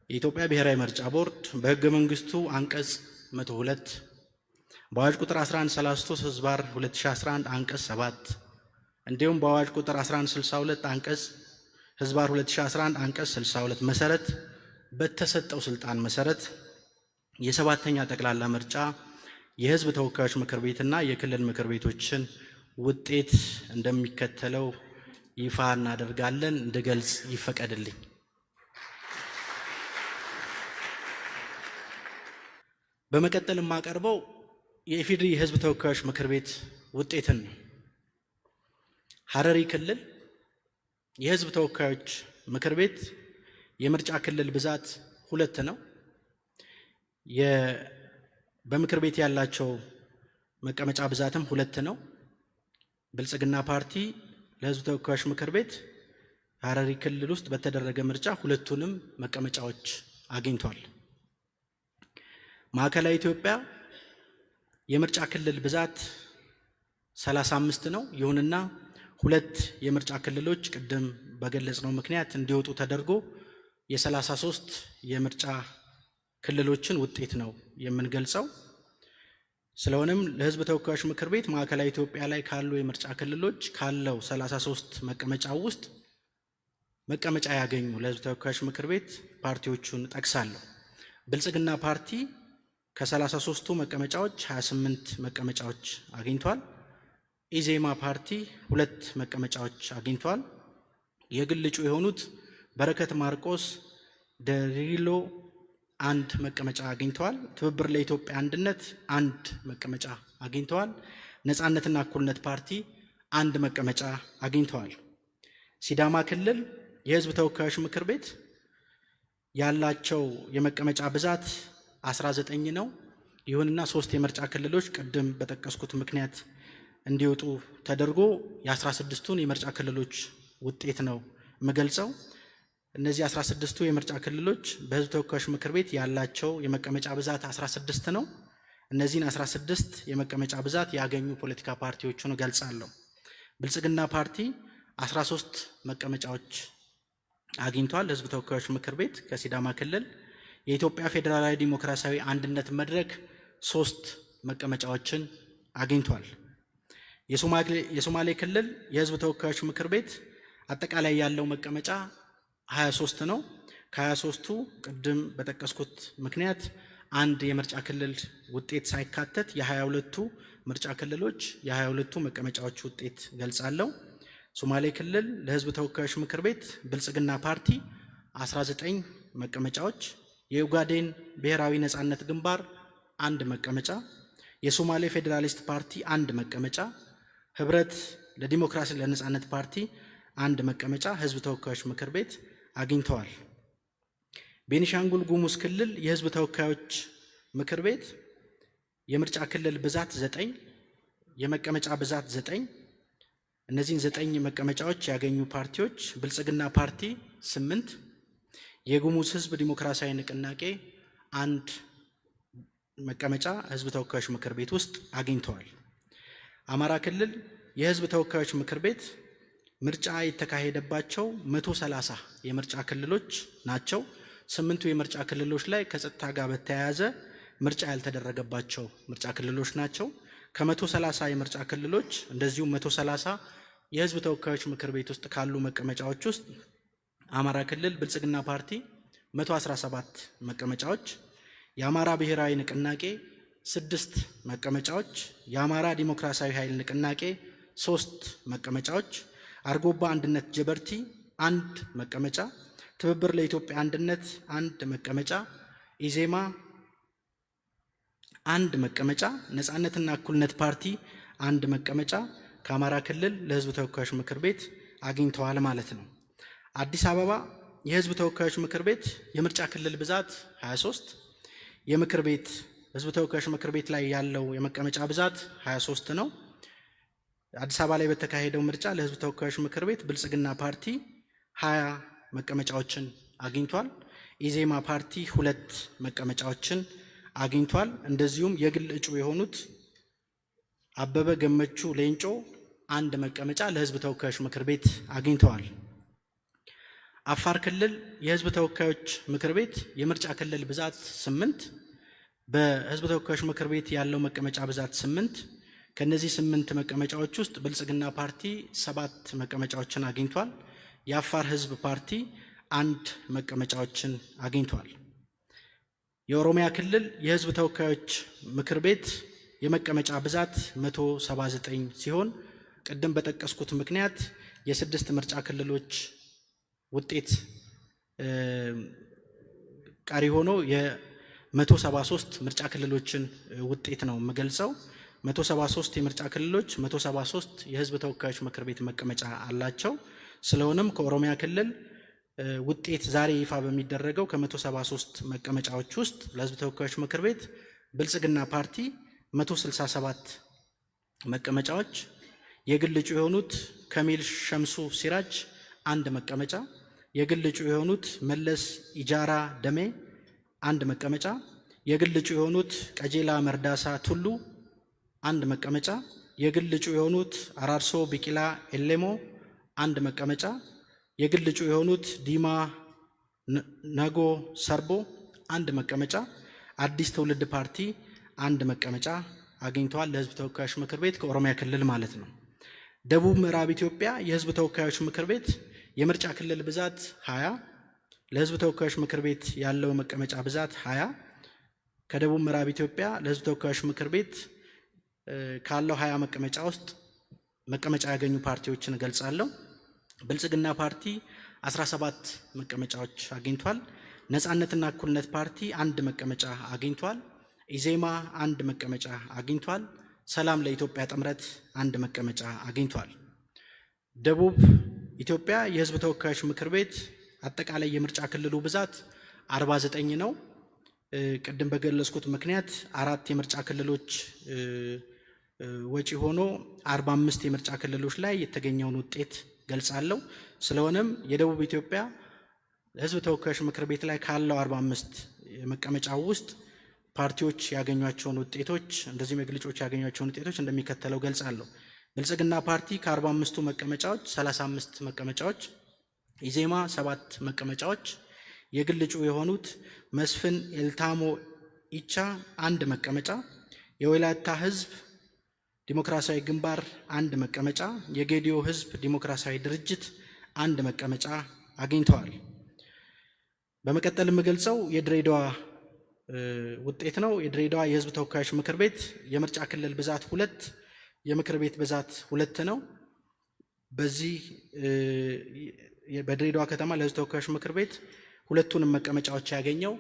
የኢትዮጵያ ብሔራዊ ምርጫ ቦርድ በሕገ መንግስቱ አንቀጽ 102 በአዋጅ ቁጥር 1133/2011 አንቀጽ 7 እንዲሁም በአዋጅ ቁጥር 1162 አንቀጽ 2011 አንቀጽ 62 መሰረት በተሰጠው ስልጣን መሰረት የሰባተኛ ጠቅላላ ምርጫ የህዝብ ተወካዮች ምክር ቤትና የክልል ምክር ቤቶችን ውጤት እንደሚከተለው ይፋ እናደርጋለን። እንድገልጽ ይፈቀድልኝ። በመቀጠል የማቀርበው የኢፌዴሪ የህዝብ ተወካዮች ምክር ቤት ውጤትን ነው። ሐረሪ ክልል የህዝብ ተወካዮች ምክር ቤት የምርጫ ክልል ብዛት 2 ነው። በምክር ቤት ያላቸው መቀመጫ ብዛትም 2 ነው። ብልጽግና ፓርቲ ለህዝብ ተወካዮች ምክር ቤት ሐረሪ ክልል ውስጥ በተደረገ ምርጫ 2ቱንም መቀመጫዎች አግኝቷል። ማዕከላዊ ኢትዮጵያ የምርጫ ክልል ብዛት 35 ነው። ይሁንና 2 የምርጫ ክልሎች ቅድም በገለጽነው ምክንያት እንዲወጡ ተደርጎ የ33 የምርጫ ክልሎችን ውጤት ነው የምንገልጸው። ስለሆነም ለህዝብ ተወካዮች ምክር ቤት ማዕከላዊ ኢትዮጵያ ላይ ካሉ የምርጫ ክልሎች ካለው 33 መቀመጫ ውስጥ መቀመጫ ያገኙ ለህዝብ ተወካዮች ምክር ቤት ፓርቲዎቹን ጠቅሳለሁ። ብልጽግና ፓርቲ ከ33ቱ መቀመጫዎች 28 መቀመጫዎች አግኝቷል። ኢዜማ ፓርቲ 2 መቀመጫዎች አግኝቷል። የግል እጩ የሆኑት በረከት ማርቆስ ደሪሎ 1 መቀመጫ አግኝተዋል። ትብብር ለኢትዮጵያ አንድነት 1 መቀመጫ አግኝተዋል። ነጻነትና እኩልነት ፓርቲ 1 መቀመጫ አግኝተዋል። ሲዳማ ክልል የህዝብ ተወካዮች ምክር ቤት ያላቸው የመቀመጫ ብዛት 19 ነው። ይሁንና 3 የምርጫ ክልሎች ቅድም በጠቀስኩት ምክንያት እንዲወጡ ተደርጎ የ16ቱን የምርጫ ክልሎች ውጤት ነው የምገልጸው። እነዚህ 16ቱ የምርጫ ክልሎች በህዝብ ተወካዮች ምክር ቤት ያላቸው የመቀመጫ ብዛት 16 ነው። እነዚህን 16 የመቀመጫ ብዛት ያገኙ ፖለቲካ ፓርቲዎችን እገልጻለሁ። ብልጽግና ፓርቲ 13 መቀመጫዎች አግኝቷል ህዝብ ተወካዮች ምክር ቤት ከሲዳማ ክልል። የኢትዮጵያ ፌዴራላዊ ዲሞክራሲያዊ አንድነት መድረክ 3 መቀመጫዎችን አግኝቷል። የሶማሌ ክልል የህዝብ ተወካዮች ምክር ቤት አጠቃላይ ያለው መቀመጫ 23 ነው። ከ23ቱ ቅድም በጠቀስኩት ምክንያት 1 የምርጫ ክልል ውጤት ሳይካተት የ22ቱ ምርጫ ክልሎች የ22ቱ መቀመጫዎች ውጤት ገልጻለሁ። ሶማሌ ክልል ለህዝብ ተወካዮች ምክር ቤት ብልጽግና ፓርቲ 19 መቀመጫዎች፣ የኡጋዴን ብሔራዊ ነጻነት ግንባር 1 መቀመጫ፣ የሶማሌ ፌዴራሊስት ፓርቲ 1 መቀመጫ፣ ህብረት ለዲሞክራሲ ለነጻነት ፓርቲ 1 መቀመጫ ህዝብ ተወካዮች ምክር ቤት አግኝተዋል። ቤኒሻንጉል ጉሙዝ ክልል የህዝብ ተወካዮች ምክር ቤት የምርጫ ክልል ብዛት 9 የመቀመጫ ብዛት 9። እነዚህን 9 መቀመጫዎች ያገኙ ፓርቲዎች ብልጽግና ፓርቲ 8፣ የጉሙዝ ህዝብ ዲሞክራሲያዊ ንቅናቄ 1 መቀመጫ ህዝብ ተወካዮች ምክር ቤት ውስጥ አግኝተዋል። አማራ ክልል የህዝብ ተወካዮች ምክር ቤት ምርጫ የተካሄደባቸው 130 የምርጫ ክልሎች ናቸው። 8ቱ የምርጫ ክልሎች ላይ ከጸጥታ ጋር በተያያዘ ምርጫ ያልተደረገባቸው ምርጫ ክልሎች ናቸው። ከ130 የምርጫ ክልሎች እንደዚሁም 130 የህዝብ ተወካዮች ምክር ቤት ውስጥ ካሉ መቀመጫዎች ውስጥ አማራ ክልል ብልጽግና ፓርቲ 117 መቀመጫዎች፣ የአማራ ብሔራዊ ንቅናቄ 6 መቀመጫዎች፣ የአማራ ዲሞክራሲያዊ ኃይል ንቅናቄ 3 መቀመጫዎች፣ አርጎባ አንድነት ጀበርቲ 1 መቀመጫ፣ ትብብር ለኢትዮጵያ አንድነት 1 መቀመጫ፣ ኢዜማ 1 መቀመጫ፣ ነጻነትና እኩልነት ፓርቲ 1 መቀመጫ ከአማራ ክልል ለህዝብ ተወካዮች ምክር ቤት አግኝተዋል ማለት ነው። አዲስ አበባ የህዝብ ተወካዮች ምክር ቤት የምርጫ ክልል ብዛት 23፣ የምክር ቤት ህዝብ ተወካዮች ምክር ቤት ላይ ያለው የመቀመጫ ብዛት 23 ነው። አዲስ አበባ ላይ በተካሄደው ምርጫ ለህዝብ ተወካዮች ምክር ቤት ብልጽግና ፓርቲ 20 መቀመጫዎችን አግኝቷል። ኢዜማ ፓርቲ 2 መቀመጫዎችን አግኝቷል። እንደዚሁም የግል እጩ የሆኑት አበበ ገመቹ ሌንጮ 1 መቀመጫ ለህዝብ ተወካዮች ምክር ቤት አግኝተዋል። አፋር ክልል የህዝብ ተወካዮች ምክር ቤት የምርጫ ክልል ብዛት 8፣ በህዝብ ተወካዮች ምክር ቤት ያለው መቀመጫ ብዛት 8። ከነዚህ 8 መቀመጫዎች ውስጥ ብልጽግና ፓርቲ 7 መቀመጫዎችን አግኝቷል። የአፋር ህዝብ ፓርቲ 1 መቀመጫዎችን አግኝቷል። የኦሮሚያ ክልል የህዝብ ተወካዮች ምክር ቤት የመቀመጫ ብዛት 179 ሲሆን ቅድም በጠቀስኩት ምክንያት የ6 ምርጫ ክልሎች ውጤት ቀሪ ሆኖ የ173 ምርጫ ክልሎችን ውጤት ነው የምገልጸው። 173 የምርጫ ክልሎች 173 የህዝብ ተወካዮች ምክር ቤት መቀመጫ አላቸው። ስለሆነም ከኦሮሚያ ክልል ውጤት ዛሬ ይፋ በሚደረገው ከ173 መቀመጫዎች ውስጥ ለህዝብ ተወካዮች ምክር ቤት ብልጽግና ፓርቲ 167 መቀመጫዎች፣ የግል እጩ የሆኑት ከሚል ሸምሱ ሲራጅ 1 መቀመጫ፣ የግል እጩ የሆኑት መለስ ኢጃራ ደሜ 1 መቀመጫ፣ የግል እጩ የሆኑት ቀጄላ መርዳሳ ቱሉ 1 መቀመጫ፣ የግል እጩ የሆኑት አራርሶ ቢቂላ ኤሌሞ 1 መቀመጫ፣ የግል እጩ የሆኑት ዲማ ነጎ ሰርቦ 1 መቀመጫ፣ አዲስ ትውልድ ፓርቲ 1 መቀመጫ አግኝተዋል ለህዝብ ተወካዮች ምክር ቤት ከኦሮሚያ ክልል ማለት ነው። ደቡብ ምዕራብ ኢትዮጵያ የህዝብ ተወካዮች ምክር ቤት የምርጫ ክልል ብዛት 20፣ ለህዝብ ተወካዮች ምክር ቤት ያለው መቀመጫ ብዛት 20። ከደቡብ ምዕራብ ኢትዮጵያ ለህዝብ ተወካዮች ምክር ቤት ካለው 20 መቀመጫ ውስጥ መቀመጫ ያገኙ ፓርቲዎችን እገልጻለሁ። ብልጽግና ፓርቲ 17 መቀመጫዎች አግኝቷል። ነጻነትና እኩልነት ፓርቲ 1 መቀመጫ አግኝቷል። ኢዜማ 1 መቀመጫ አግኝቷል። ሰላም ለኢትዮጵያ ጥምረት 1 መቀመጫ አግኝቷል። ደቡብ ኢትዮጵያ የህዝብ ተወካዮች ምክር ቤት አጠቃላይ የምርጫ ክልሉ ብዛት 49 ነው። ቅድም በገለጽኩት ምክንያት 4 የምርጫ ክልሎች ወጪ ሆኖ 45 የምርጫ ክልሎች ላይ የተገኘውን ውጤት ገልጻለሁ። ስለሆነም የደቡብ ኢትዮጵያ ህዝብ ተወካዮች ምክር ቤት ላይ ካለው 45 መቀመጫው ውስጥ ፓርቲዎች ያገኟቸውን ውጤቶች እንደዚህም የግልጮች ያገኟቸውን ውጤቶች እንደሚከተለው ገልጻለሁ። ብልጽግና ፓርቲ ከ45ቱ መቀመጫዎች 35 መቀመጫዎች፣ ኢዜማ 7 መቀመጫዎች፣ የግል እጩ የሆኑት መስፍን ኤልታሞ ኢቻ 1 መቀመጫ፣ የወላይታ ህዝብ ዲሞክራሲያዊ ግንባር 1 መቀመጫ፣ የጌዲዮ ህዝብ ዲሞክራሲያዊ ድርጅት 1 መቀመጫ አግኝተዋል። በመቀጠል የምገልጸው የድሬዳዋ ውጤት ነው። የድሬዳዋ የህዝብ ተወካዮች ምክር ቤት የምርጫ ክልል ብዛት 2፣ የምክር ቤት ብዛት 2 ነው። በዚህ በድሬዳዋ ከተማ ለህዝብ ተወካዮች ምክር ቤት 2ቱንም መቀመጫዎች ያገኘው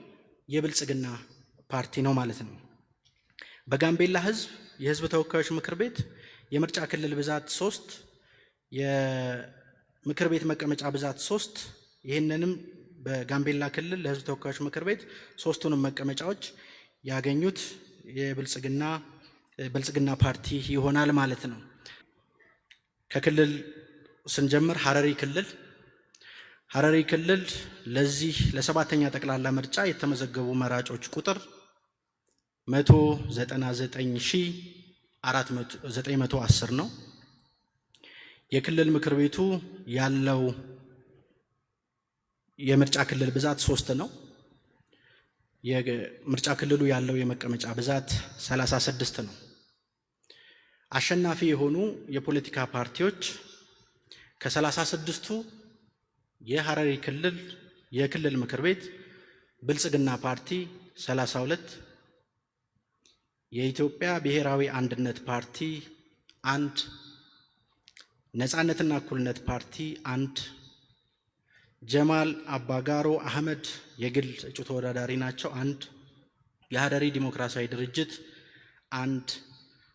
የብልጽግና ፓርቲ ነው ማለት ነው። በጋምቤላ ህዝብ የህዝብ ተወካዮች ምክር ቤት የምርጫ ክልል ብዛት 3፣ የምክር ቤት መቀመጫ ብዛት 3። ይህንንም በጋምቤላ ክልል ለህዝብ ተወካዮች ምክር ቤት 3ቱንም መቀመጫዎች ያገኙት ብልጽግና ፓርቲ ይሆናል ማለት ነው። ከክልል ስንጀምር ሐረሪ ክልል ለዚህ ለ7ኛ ጠቅላላ ምርጫ የተመዘገቡ መራጮች ቁጥር 199,910 ነው። የክልል ምክር ቤቱ ያለው የምርጫ ክልል ብዛት 3 ነው። የምርጫ ክልሉ ያለው የመቀመጫ ብዛት 36 ነው። አሸናፊ የሆኑ የፖለቲካ ፓርቲዎች ከ36ቱ የሐረሪ ክልል የክልል ምክር ቤት ብልጽግና ፓርቲ 32፣ የኢትዮጵያ ብሔራዊ አንድነት ፓርቲ 1፣ ነጻነትና እኩልነት ፓርቲ 1፣ ጀማል አባጋሮ አህመድ የግል እጩ ተወዳዳሪ ናቸው 1፣ የሐረሪ ዲሞክራሲያዊ ድርጅት 1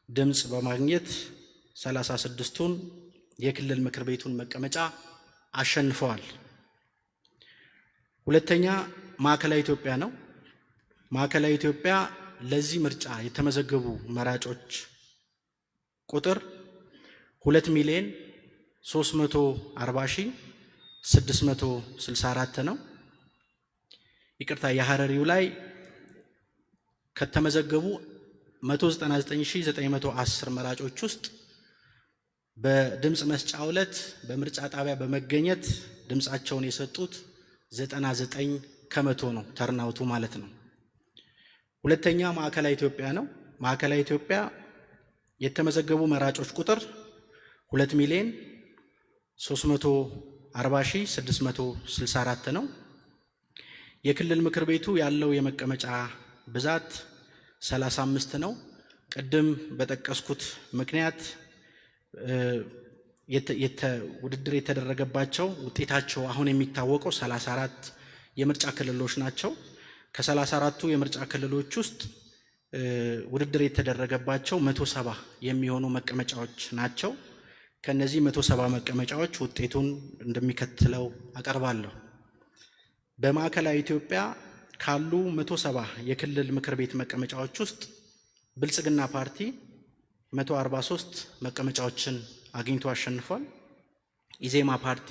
ድምጽ በማግኘት 36ቱን የክልል ምክር ቤቱን መቀመጫ አሸንፈዋል። ሁለተኛ ማዕከላዊ ኢትዮጵያ ነው። ማዕከላዊ ኢትዮጵያ ለዚህ ምርጫ የተመዘገቡ መራጮች ቁጥር 2,340,664 ነው። ይቅርታ፣ የሐረሪው ላይ ከተመዘገቡ 199,910 መራጮች ውስጥ በድምፅ መስጫ ዕለት በምርጫ ጣቢያ በመገኘት ድምፃቸውን የሰጡት 99 ከመቶ ነው፣ ተርናውቱ ማለት ነው። ሁለተኛ ማዕከላዊ ኢትዮጵያ ነው። ማዕከላዊ ኢትዮጵያ የተመዘገቡ መራጮች ቁጥር 2,340,664 ነው። የክልል ምክር ቤቱ ያለው የመቀመጫ ብዛት 35 ነው። ቅድም በጠቀስኩት ምክንያት ውድድር የተደረገባቸው ውጤታቸው አሁን የሚታወቀው 34 የምርጫ ክልሎች ናቸው። ከ34ቱ የምርጫ ክልሎች ውስጥ ውድድር የተደረገባቸው 170 የሚሆኑ መቀመጫዎች ናቸው። ከነዚህ 170 መቀመጫዎች ውጤቱን እንደሚከተለው አቀርባለሁ። በማዕከላዊ ኢትዮጵያ ካሉ 170 የክልል ምክር ቤት መቀመጫዎች ውስጥ ብልጽግና ፓርቲ 143 መቀመጫዎችን አግኝቶ አሸንፏል። ኢዜማ ፓርቲ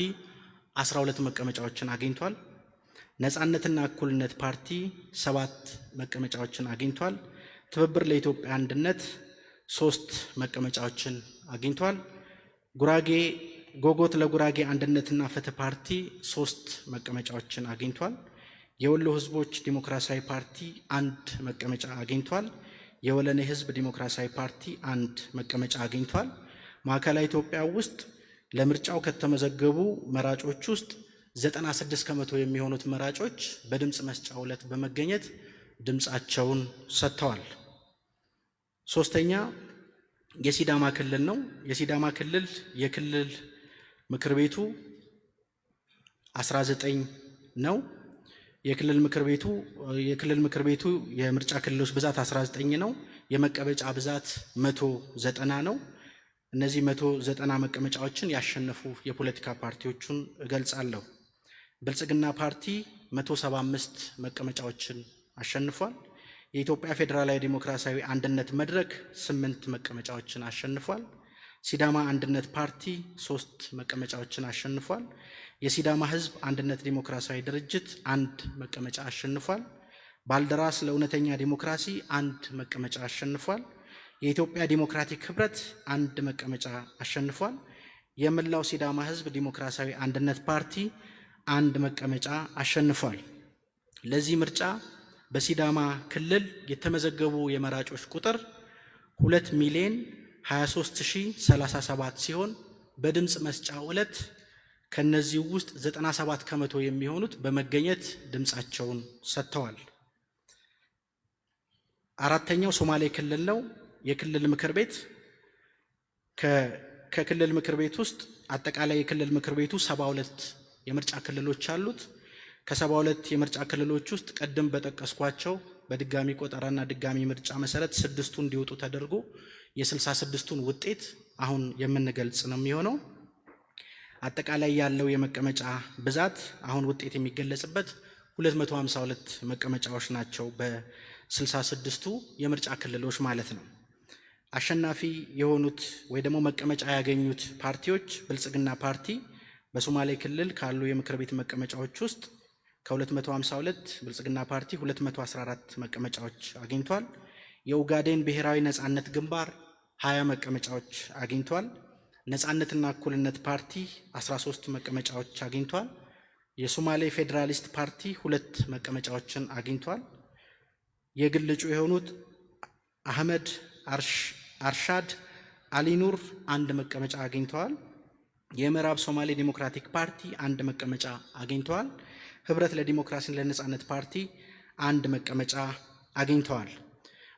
12 መቀመጫዎችን አግኝቷል። ነጻነትና እኩልነት ፓርቲ 7 መቀመጫዎችን አግኝቷል። ትብብር ለኢትዮጵያ አንድነት 3 መቀመጫዎችን አግኝቷል። ጎጎት ለጉራጌ አንድነትና ፍትህ ፓርቲ 3 መቀመጫዎችን አግኝቷል። የወሎ ህዝቦች ዲሞክራሲያዊ ፓርቲ 1 መቀመጫ አግኝቷል። የወለኔ ህዝብ ዲሞክራሲያዊ ፓርቲ 1 መቀመጫ አግኝቷል። ማዕከላዊ ኢትዮጵያ ውስጥ ለምርጫው ከተመዘገቡ መራጮች ውስጥ 96 ከመቶ የሚሆኑት መራጮች በድምፅ መስጫ ዕለት በመገኘት ድምፃቸውን ሰጥተዋል። ሶስተኛ የሲዳማ ክልል ነው። የሲዳማ ክልል የክልል ምክር ቤቱ 19 ነው። የክልል ምክር ቤቱ የምርጫ ክልሎች ብዛት 19 ነው። የመቀመጫ ብዛት 190 ነው። እነዚህ 190 መቀመጫዎችን ያሸነፉ የፖለቲካ ፓርቲዎቹን እገልጻለሁ። ብልጽግና ፓርቲ 175 መቀመጫዎችን አሸንፏል። የኢትዮጵያ ፌዴራላዊ ዲሞክራሲያዊ አንድነት መድረክ 8 መቀመጫዎችን አሸንፏል። ሲዳማ አንድነት ፓርቲ 3 መቀመጫዎችን አሸንፏል። የሲዳማ ህዝብ አንድነት ዲሞክራሲያዊ ድርጅት 1 መቀመጫ አሸንፏል። ባልደራስ ለእውነተኛ ዲሞክራሲ 1 መቀመጫ አሸንፏል። የኢትዮጵያ ዲሞክራቲክ ህብረት 1 መቀመጫ አሸንፏል። የመላው ሲዳማ ህዝብ ዲሞክራሲያዊ አንድነት ፓርቲ 1 መቀመጫ አሸንፏል። ለዚህ ምርጫ በሲዳማ ክልል የተመዘገቡ የመራጮች ቁጥር 2,023,037 ሲሆን በድምፅ መስጫ ዕለት ከነዚህ ውስጥ 97 ከመቶ የሚሆኑት በመገኘት ድምፃቸውን ሰጥተዋል። አራተኛው ሶማሌ ክልል ነው። የክልል ምክር ቤት ከክልል ምክር ቤት ውስጥ አጠቃላይ የክልል ምክር ቤቱ 72 የምርጫ ክልሎች አሉት። ከ72 የምርጫ ክልሎች ውስጥ ቀደም በጠቀስኳቸው በድጋሚ ቆጠራና ድጋሚ ምርጫ መሰረት 6ቱ እንዲወጡ ተደርጎ የ66ቱን ውጤት አሁን የምንገልጽ ነው የሚሆነው። አጠቃላይ ያለው የመቀመጫ ብዛት አሁን ውጤት የሚገለጽበት 252 መቀመጫዎች ናቸው በ66ቱ የምርጫ ክልሎች ማለት ነው። አሸናፊ የሆኑት ወይ ደግሞ መቀመጫ ያገኙት ፓርቲዎች ብልጽግና ፓርቲ በሶማሌ ክልል ካሉ የምክር ቤት መቀመጫዎች ውስጥ ከ252 ብልጽግና ፓርቲ 214 መቀመጫዎች አግኝቷል። የኡጋዴን ብሔራዊ ነጻነት ግንባር 20 መቀመጫዎች አግኝቷል። ነጻነትና እኩልነት ፓርቲ 13 መቀመጫዎች አግኝቷል። የሶማሌ ፌዴራሊስት ፓርቲ 2 መቀመጫዎችን አግኝቷል። የግል እጩ የሆኑት አህመድ አርሻድ አሊኑር 1 መቀመጫ አግኝተዋል። የምዕራብ ሶማሌ ዲሞክራቲክ ፓርቲ 1 መቀመጫ አግኝተዋል። ህብረት ለዲሞክራሲና ለነጻነት ፓርቲ 1 መቀመጫ አግኝተዋል።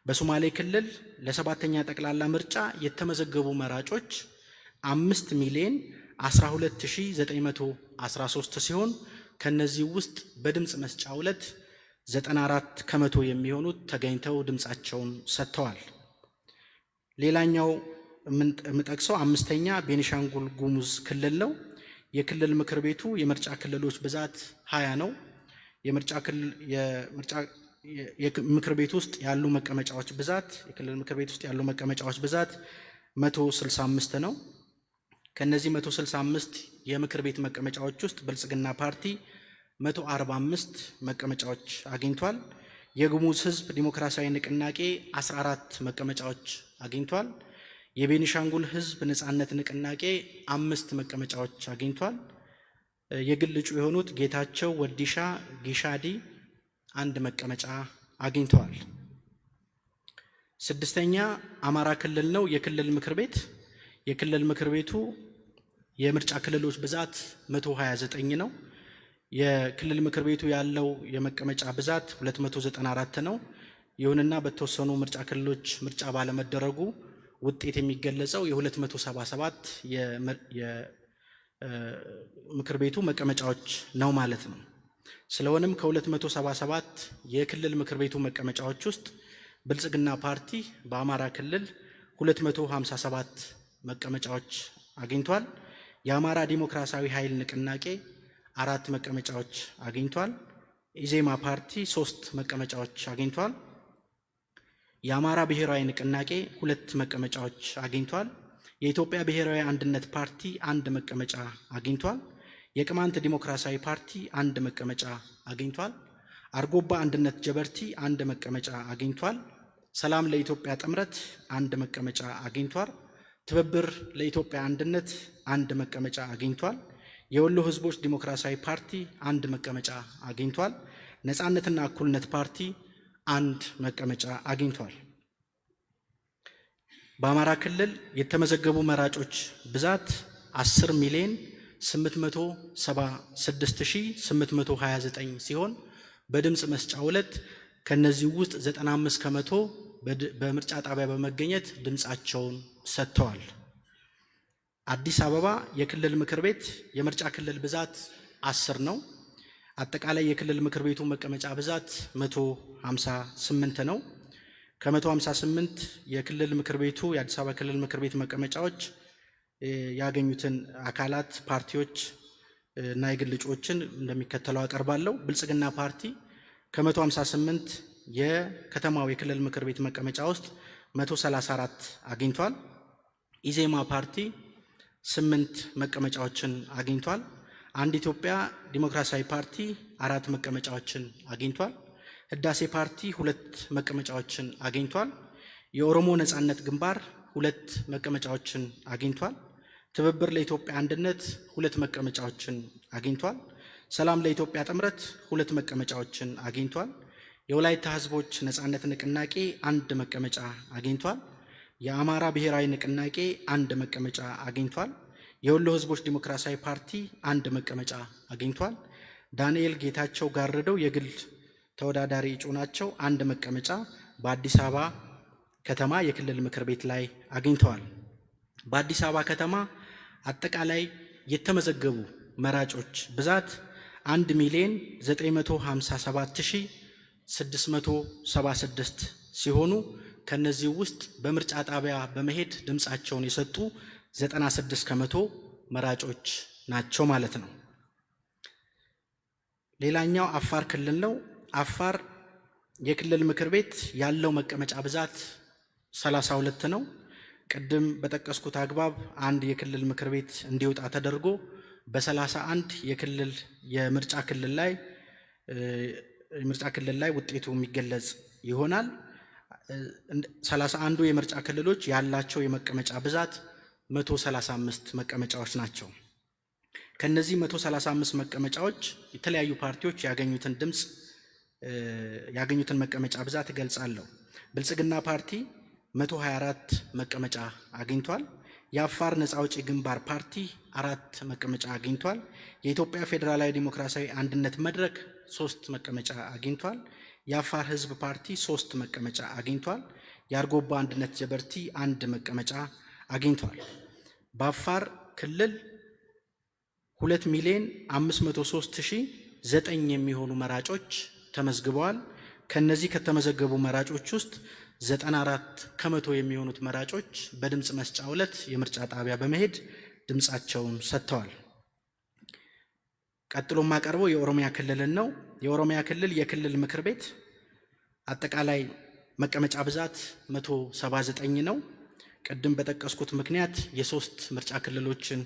በሶማሌ ክልል ለ7ኛ ጠቅላላ ምርጫ የተመዘገቡ መራጮች 5,012,913 ሲሆን ከነዚህ ውስጥ በድምፅ መስጫ ዕለት 94 ከመቶ የሚሆኑት ተገኝተው ድምፃቸውን ሰጥተዋል። ሌላኛው የምጠቅሰው 5ኛ ቤኒሻንጉል ጉሙዝ ክልል ነው። የክልል ምክር ቤቱ የምርጫ ክልሎች ብዛት 20 ነው። ምክር ቤት ውስጥ ያሉ መቀመጫዎች ብዛት የክልል ምክር ቤት ውስጥ ያሉ መቀመጫዎች ብዛት 165 ነው። ከነዚህ 165 የምክር ቤት መቀመጫዎች ውስጥ ብልጽግና ፓርቲ 145 መቀመጫዎች አግኝቷል። የጉሙዝ ህዝብ ዲሞክራሲያዊ ንቅናቄ 14 መቀመጫዎች አግኝቷል። የቤኒሻንጉል ህዝብ ነጻነት ንቅናቄ 5 መቀመጫዎች አግኝቷል። የግል እጩ የሆኑት ጌታቸው ወዲሻ ጊሻዲ 1 መቀመጫ አግኝተዋል። 6ኛ አማራ ክልል ነው። የክልል ምክር ቤቱ የምርጫ ክልሎች ብዛት 129 ነው። የክልል ምክር ቤቱ ያለው የመቀመጫ ብዛት 294 ነው። ይሁንና በተወሰኑ ምርጫ ክልሎች ምርጫ ባለመደረጉ ውጤት የሚገለጸው የ277 የምክር ቤቱ መቀመጫዎች ነው ማለት ነው። ስለሆነም ከ277 የክልል ምክር ቤቱ መቀመጫዎች ውስጥ ብልጽግና ፓርቲ በአማራ ክልል 257 መቀመጫዎች አግኝቷል። የአማራ ዲሞክራሲያዊ ኃይል ንቅናቄ 4 መቀመጫዎች አግኝቷል። ኢዜማ ፓርቲ 3 መቀመጫዎች አግኝቷል። የአማራ ብሔራዊ ንቅናቄ 2 መቀመጫዎች አግኝቷል። የኢትዮጵያ ብሔራዊ አንድነት ፓርቲ 1 መቀመጫ አግኝቷል። የቅማንት ዲሞክራሲያዊ ፓርቲ 1 መቀመጫ አግኝቷል። አርጎባ አንድነት ጀበርቲ 1 መቀመጫ አግኝቷል። ሰላም ለኢትዮጵያ ጥምረት 1 መቀመጫ አግኝቷል። ትብብር ለኢትዮጵያ አንድነት 1 መቀመጫ አግኝቷል። የወሎ ህዝቦች ዲሞክራሲያዊ ፓርቲ 1 መቀመጫ አግኝቷል። ነጻነትና እኩልነት ፓርቲ 1 መቀመጫ አግኝቷል። በአማራ ክልል የተመዘገቡ መራጮች ብዛት 10,876,829 ሲሆን በድምፅ መስጫው ዕለት ከነዚህ ውስጥ 95 ከመቶ በምርጫ ጣቢያ በመገኘት ድምፃቸውን ሰጥተዋል። አዲስ አበባ የክልል ምክር ቤት የምርጫ ክልል ብዛት 10 ነው። አጠቃላይ የክልል ምክር ቤቱ መቀመጫ ብዛት 158 ነው። ከ158 የክልል ምክር ቤቱ የአዲስ አበባ ክልል ምክር ቤት መቀመጫዎች ያገኙትን አካላት ፓርቲዎች እና የግል እጩዎችን እንደሚከተለው አቀርባለሁ። ብልጽግና ፓርቲ ከ158 የከተማው የክልል ምክር ቤት መቀመጫ ውስጥ 134 አግኝቷል። ኢዜማ ፓርቲ 8 መቀመጫዎችን አግኝቷል። አንድ ኢትዮጵያ ዲሞክራሲያዊ ፓርቲ 4 መቀመጫዎችን አግኝቷል። ህዳሴ ፓርቲ 2 መቀመጫዎችን አግኝቷል። የኦሮሞ ነጻነት ግንባር 2 መቀመጫዎችን አግኝቷል። ትብብር ለኢትዮጵያ አንድነት 2 መቀመጫዎችን አግኝቷል። ሰላም ለኢትዮጵያ ጥምረት 2 መቀመጫዎችን አግኝቷል። የወላይታ ህዝቦች ነጻነት ንቅናቄ 1 መቀመጫ አግኝቷል። የአማራ ብሔራዊ ንቅናቄ 1 መቀመጫ አግኝቷል። የወሎ ህዝቦች ዲሞክራሲያዊ ፓርቲ 1 መቀመጫ አግኝቷል። ዳንኤል ጌታቸው ጋርደው የግል ተወዳዳሪ እጩ ናቸው። 1 መቀመጫ በአዲስ አበባ ከተማ የክልል ምክር ቤት ላይ አግኝተዋል። በአዲስ አበባ ከተማ አጠቃላይ የተመዘገቡ መራጮች ብዛት 1,957,676 ሲሆኑ ከነዚህ ውስጥ በምርጫ ጣቢያ በመሄድ ድምፃቸውን የሰጡ 96 ከመቶ መራጮች ናቸው ማለት ነው። ሌላኛው አፋር ክልል ነው። አፋር የክልል ምክር ቤት ያለው መቀመጫ ብዛት 32 ነው። ቅድም በጠቀስኩት አግባብ አንድ የክልል ምክር ቤት እንዲወጣ ተደርጎ በ31 የምርጫ ክልል ላይ ውጤቱ የሚገለጽ ይሆናል። 31ዱ የምርጫ ክልሎች ያላቸው የመቀመጫ ብዛት 135 መቀመጫዎች ናቸው። ከነዚህ 135 መቀመጫዎች የተለያዩ ፓርቲዎች ያገኙትን መቀመጫ ብዛት እገልጻለሁ። ብልጽግና ፓርቲ 124 መቀመጫ አግኝቷል። የአፋር ነጻ አውጪ ግንባር ፓርቲ 4 መቀመጫ አግኝቷል። የኢትዮጵያ ፌዴራላዊ ዲሞክራሲያዊ አንድነት መድረክ 3 መቀመጫ አግኝቷል። የአፋር ህዝብ ፓርቲ 3 መቀመጫ አግኝቷል። የአርጎባ አንድነት ጀበርቲ 1 መቀመጫ አግኝቷል። በአፋር ክልል 2,503,009 የሚሆኑ መራጮች ተመዝግበዋል። ከነዚህ ከተመዘገቡ መራጮች ውስጥ 94 ከመቶ የሚሆኑት መራጮች በድምፅ መስጫ ዕለት የምርጫ ጣቢያ በመሄድ ድምፃቸውን ሰጥተዋል። ቀጥሎ ማቀርበው የኦሮሚያ ክልልን ነው። የኦሮሚያ ክልል የክልል ምክር ቤት አጠቃላይ መቀመጫ ብዛት 179 ነው። ቅድም በጠቀስኩት ምክንያት የ3 ምርጫ ክልሎችን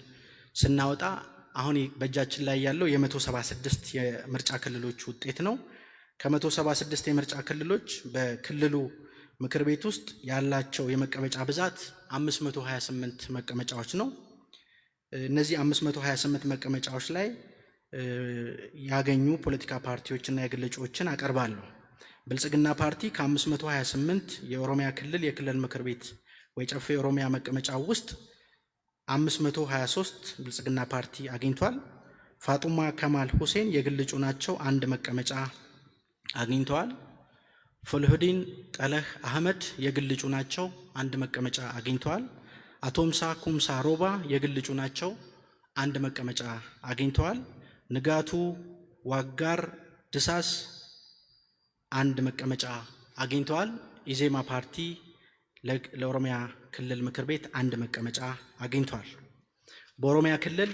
ስናወጣ አሁን በእጃችን ላይ ያለው የ176 የምርጫ ክልሎች ውጤት ነው። ከ176 የምርጫ ክልሎች በክልሉ ምክር ቤት ውስጥ ያላቸው የመቀመጫ ብዛት 528 መቀመጫዎች ነው። እነዚህ 528 መቀመጫዎች ላይ ያገኙ ፖለቲካ ፓርቲዎችና የግል እጩዎችን አቀርባለሁ። ብልጽግና ፓርቲ ከ528 የኦሮሚያ ክልል የክልል ምክር ቤት ወይ ጨፌ ኦሮሚያ መቀመጫ ውስጥ 523 ብልጽግና ፓርቲ አግኝቷል። ፋጡማ ከማል ሁሴን የግል እጩ ናቸው፣ 1 መቀመጫ አግኝተዋል። ፎልሁዲን ጠለህ አህመድ የግል እጩ ናቸው፣ 1 መቀመጫ አግኝተዋል። አቶምሳ ኩምሳ ሮባ የግል እጩ ናቸው፣ 1 መቀመጫ አግኝተዋል። ንጋቱ ዋጋር ድሳስ 1 መቀመጫ አግኝተዋል። ኢዜማ ፓርቲ ለኦሮሚያ ክልል ምክር ቤት 1 መቀመጫ አግኝቷል። በኦሮሚያ ክልል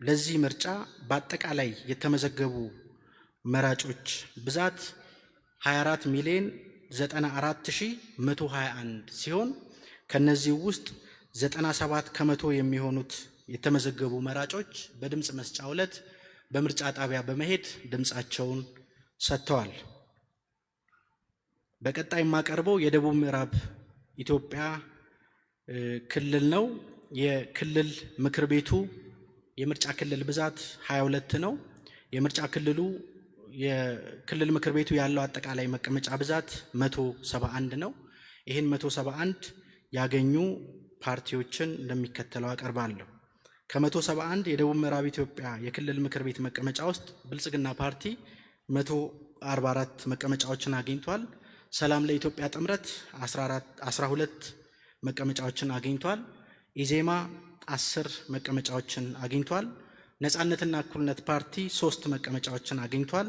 ለዚህ ምርጫ በአጠቃላይ የተመዘገቡ መራጮች ብዛት 24,094,121 ሲሆን ከነዚህ ውስጥ 97 ከመቶ የሚሆኑት የተመዘገቡ መራጮች በድምፅ መስጫ ዕለት በምርጫ ጣቢያ በመሄድ ድምፃቸውን ሰጥተዋል። በቀጣይ የማቀርበው የደቡብ ምዕራብ ኢትዮጵያ ክልል ነው። የክልል ምክር ቤቱ የምርጫ ክልል ብዛት 22 ነው። የክልል ምክር ቤቱ ያለው አጠቃላይ መቀመጫ ብዛት 171 ነው። ይህን 171 ያገኙ ፓርቲዎችን እንደሚከተለው አቀርባለሁ። ከ171 የደቡብ ምዕራብ ኢትዮጵያ የክልል ምክር ቤት መቀመጫ ውስጥ ብልጽግና ፓርቲ 144 መቀመጫዎችን አግኝቷል። ሰላም ለኢትዮጵያ ጥምረት 12 መቀመጫዎችን አግኝቷል። ኢዜማ 10 መቀመጫዎችን አግኝቷል። ነጻነትና እኩልነት ፓርቲ 3 መቀመጫዎችን አግኝቷል።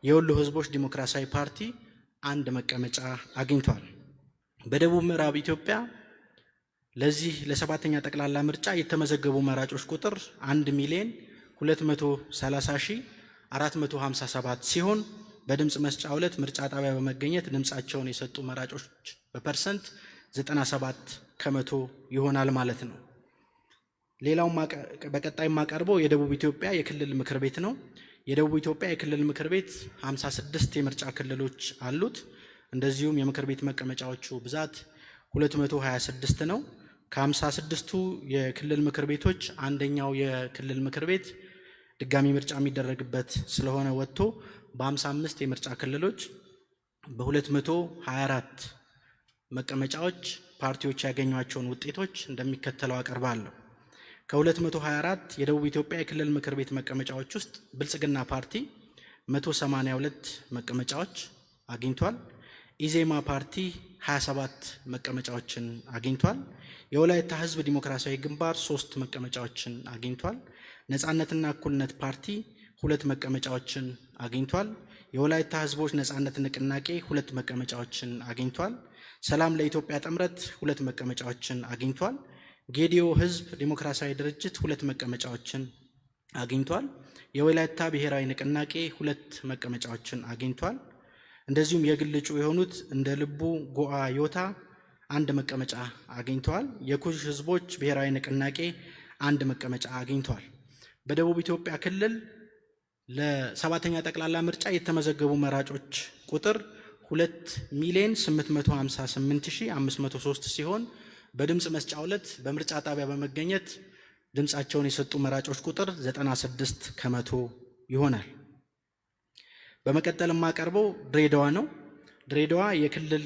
የወሎ ህዝቦች ዲሞክራሲያዊ ፓርቲ 1 መቀመጫ አግኝቷል። በደቡብ ምዕራብ ኢትዮጵያ ለዚህ ለሰባተኛ ጠቅላላ ምርጫ የተመዘገቡ መራጮች ቁጥር 1,230,457 ሲሆን በድምፅ መስጫ ዕለት ምርጫ ጣቢያ በመገኘት ድምፃቸውን የሰጡ መራጮች በፐርሰንት 97 ከመቶ ይሆናል ማለት ነው። ሌላው በቀጣይ የማቀርበው የደቡብ ኢትዮጵያ የክልል ምክር ቤት ነው። የደቡብ ኢትዮጵያ የክልል ምክር ቤት 56 የምርጫ ክልሎች አሉት። እንደዚሁም የምክር ቤት መቀመጫዎቹ ብዛት 226 ነው። ከ56ቱ የክልል ምክር ቤቶች አንደኛው የክልል ምክር ቤት ድጋሚ ምርጫ የሚደረግበት ስለሆነ ወጥቶ በ55 የምርጫ ክልሎች በ224 መቀመጫዎች ፓርቲዎች ያገኟቸውን ውጤቶች እንደሚከተለው አቀርባለሁ። ከ224 የደቡብ ኢትዮጵያ የክልል ምክር ቤት መቀመጫዎች ውስጥ ብልጽግና ፓርቲ 182 መቀመጫዎች አግኝቷል። ኢዜማ ፓርቲ 27 መቀመጫዎችን አግኝቷል። የወላይታ ህዝብ ዲሞክራሲያዊ ግንባር 3 መቀመጫዎችን አግኝቷል። ነጻነትና እኩልነት ፓርቲ 2 መቀመጫዎችን አግኝቷል። የወላይታ ህዝቦች ነጻነት ንቅናቄ 2 መቀመጫዎችን አግኝቷል። ሰላም ለኢትዮጵያ ጥምረት 2 መቀመጫዎችን አግኝቷል። ጌዲዮ ህዝብ ዲሞክራሲያዊ ድርጅት 2 መቀመጫዎችን አግኝቷል። የወላይታ ብሔራዊ ንቅናቄ 2 መቀመጫዎችን አግኝቷል። እንደዚሁም የግል እጩ የሆኑት እንደ ልቡ ጎአ ዮታ 1 መቀመጫ አግኝተዋል። የኩሽ ህዝቦች ብሔራዊ ንቅናቄ 1 መቀመጫ አግኝተዋል። በደቡብ ኢትዮጵያ ክልል ለሰባተኛ ጠቅላላ ምርጫ የተመዘገቡ መራጮች ቁጥር 2,858,503 ሲሆን በድምፅ መስጫ ዕለት በምርጫ ጣቢያ በመገኘት ድምፃቸውን የሰጡ መራጮች ቁጥር 96 ከመቶ ይሆናል። በመቀጠል የማቀርበው ድሬዳዋ ነው። ድሬዳዋ የክልል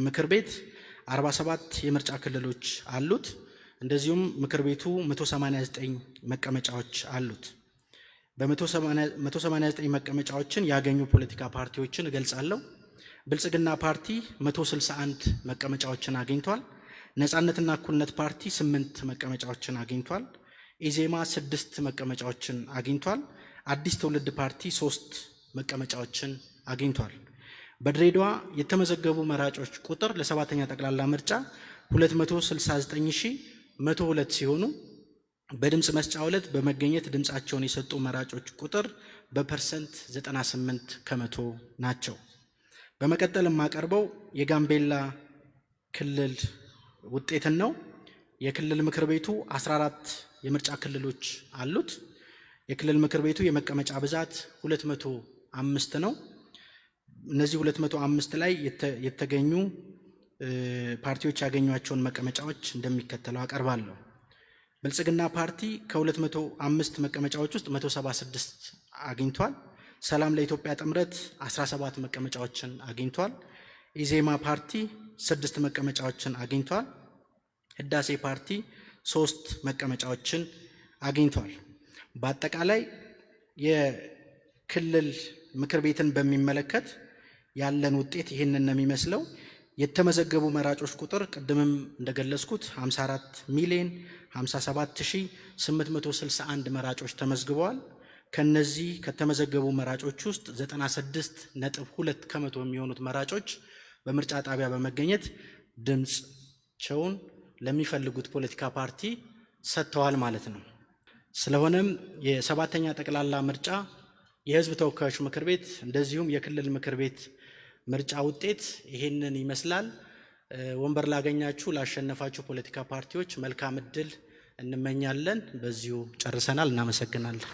ምክር ቤት 47 የምርጫ ክልሎች አሉት። እንደዚሁም ምክር ቤቱ 189 መቀመጫዎች አሉት። በ189 መቀመጫዎችን ያገኙ ፖለቲካ ፓርቲዎችን እገልጻለሁ። ብልጽግና ፓርቲ 161 መቀመጫዎችን አግኝቷል። ነጻነትና እኩልነት ፓርቲ 8 መቀመጫዎችን አግኝቷል። ኢዜማ 6 መቀመጫዎችን አግኝቷል። አዲስ ትውልድ ፓርቲ 3 መቀመጫዎችን አግኝቷል። በድሬዳዋ የተመዘገቡ መራጮች ቁጥር ለሰባተኛ ጠቅላላ ምርጫ 269,102 ሲሆኑ በድምፅ መስጫ ዕለት በመገኘት ድምፃቸውን የሰጡ መራጮች ቁጥር በፐርሰንት 98 ከመቶ ናቸው። በመቀጠል የማቀርበው የጋምቤላ ክልል ውጤትን ነው። የክልል ምክር ቤቱ 14 የምርጫ ክልሎች አሉት። የክልል ምክር ቤቱ የመቀመጫ ብዛት 205 ነው። እነዚህ 205 ላይ የተገኙ ፓርቲዎች ያገኟቸውን መቀመጫዎች እንደሚከተለው አቀርባለሁ። ብልጽግና ፓርቲ ከ205 መቀመጫዎች ውስጥ 176 አግኝቷል። ሰላም ለኢትዮጵያ ጥምረት 17 መቀመጫዎችን አግኝቷል። ኢዜማ ፓርቲ 6 መቀመጫዎችን አግኝቷል። ህዳሴ ፓርቲ 3 መቀመጫዎችን አግኝቷል። በአጠቃላይ የክልል ምክር ቤትን በሚመለከት ያለን ውጤት ይህንን ነው የሚመስለው። የተመዘገቡ መራጮች ቁጥር ቅድምም እንደገለጽኩት 54,057,861 መራጮች ተመዝግበዋል። ከነዚህ ከተመዘገቡ መራጮች ውስጥ 96.2 ከመቶ የሚሆኑት መራጮች በምርጫ ጣቢያ በመገኘት ድምፅቸውን ለሚፈልጉት ፖለቲካ ፓርቲ ሰጥተዋል ማለት ነው። ስለሆነም የ7ኛ ጠቅላላ ምርጫ የህዝብ ተወካዮች ምክር ቤት እንደዚሁም የክልል ምክር ቤት ምርጫ ውጤት ይሄንን ይመስላል። ወንበር ላገኛችሁ ላሸነፋችሁ ፖለቲካ ፓርቲዎች መልካም እድል እንመኛለን። በዚሁ ጨርሰናል። እናመሰግናለን።